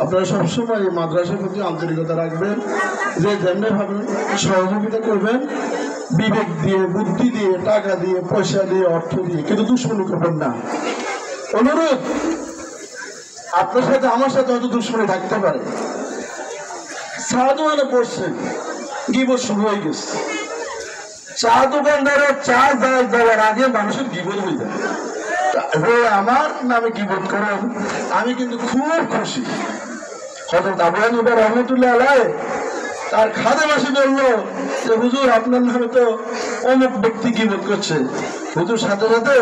আপনারা সবসময় এই মাদ্রাসার প্রতি আন্তরিকতা রাখবেন, যে যেমনি ভাবেন সহযোগিতা করবেন, বিবেক দিয়ে, বুদ্ধি দিয়ে, টাকা দিয়ে, পয়সা দিয়ে, অর্থ দিয়ে, কিন্তু দুশ্মনী করবেন না। অনুরোধ, আপনার সাথে আমার সাথে হয়তো দুশ্মনী থাকতে পারে। চা দোকানে পড়ছেন, গিবত শুরু হয়ে গেছে। চা দোকানদারের চা দেওয়ার আগে মানুষের গিবত হয়ে যায়। আমার নামে গিবত করেন, আমি কিন্তু খুব খুশি। হযরত আবু হানিফা রাহমাতুল্লাহ আলাইহি তার খাদেম এসে বলল যে হুজুর, আপনার নামে তো অমুক ব্যক্তি গিবত করছে। হুজুর সাথে সাথে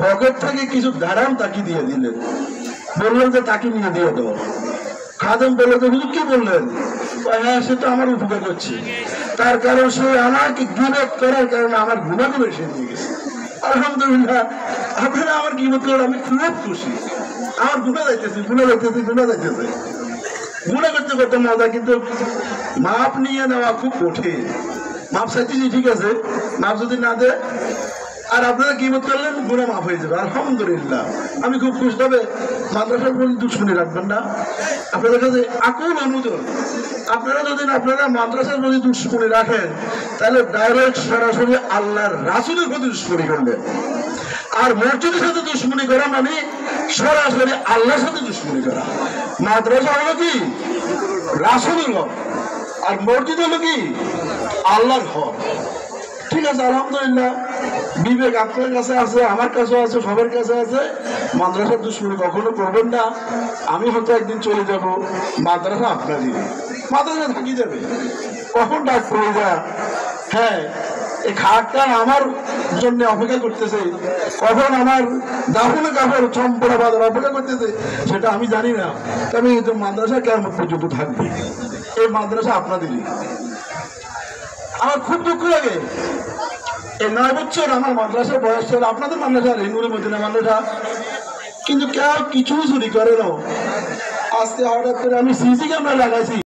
পকেট থেকে কিছু দারাম তাকে দিয়ে দিলেন, বললেন যে তাকে নিয়ে দিয়ে দাও। খাদেম বলল যে হুজুর কি বললেন? হ্যাঁ, সে তো আমার উপকার করছে, তার কারণ সে আমাকে গিবত করার কারণে আমার গুনাহগুলো এসে নিয়ে গেছে। আলহামদুলিল্লাহ, আপনারা আমার গিবত করেন, আমি খুব খুশি। আমার গুনাহ যাইতেছে, গুনাহ করতে করতে মজা, কিন্তু মাপ নিয়ে নেওয়া খুব কঠিন। মাপ চাইতেছি, ঠিক আছে, মাপ যদি না দেয় আর আপনারা গিবত করলেন, গুনাহ মাফ হয়ে যাবে। আলহামদুলিল্লাহ, আমি খুব খুশি। তবে মাদ্রাসার প্রতি দুশ্মনী রাখবেন না। আপনাদের কাছে আকুল অনুরোধ, আপনারা যদি আপনারা মাদ্রাসার প্রতি দুশ্মনী রাখেন, তাহলে ডাইরেক্ট সরাসরি আল্লাহর রাসূলের প্রতি দুশ্মনী করবেন। আর মসজিদের সাথে দুশ্মনী করা মানে সরাসরি আল্লাহর সাথে দুশ্মনী করা। মাদ্রাসা হলো কি রাসূলের হক, আর মসজিদ হলো কি আল্লাহর হক। ঠিক আছে, আলহামদুলিল্লাহ, বিবেক আপনার কাছে আছে, আমার কাছে আছে, সবার কাছে আছে। মাদ্রাসার দুশ্মনী কখনো করবেন না। আমি হয়তো একদিন চলে যাব, মাদ্রাসা আপনারই, মাদ্রাসা থাকি যাবে। কখন ডাক পড়ে যায়, হ্যাঁ এই খাটটা আমার জন্য অপেক্ষা করতেছে, কখন আমার দাফনে কাপড় চম্পড়া বাজার অপেক্ষা করতেছে, সেটা আমি জানি না। তবে কিন্তু মাদ্রাসা কেমন পর্যন্ত থাকবে, এই মাদ্রাসা আপনাদেরই। আমার খুব দুঃখ লাগে, এই 9 বছর আমার মাদ্রাসার বয়স ছিল, আপনাদের মাদ্রাসা রেঙ্গুরি মদিনা মাদ্রাসা, কিন্তু কেউ কিছু চুরি করে না। আজকে হঠাৎ করে আমি সিসি ক্যামেরা লাগাইছি।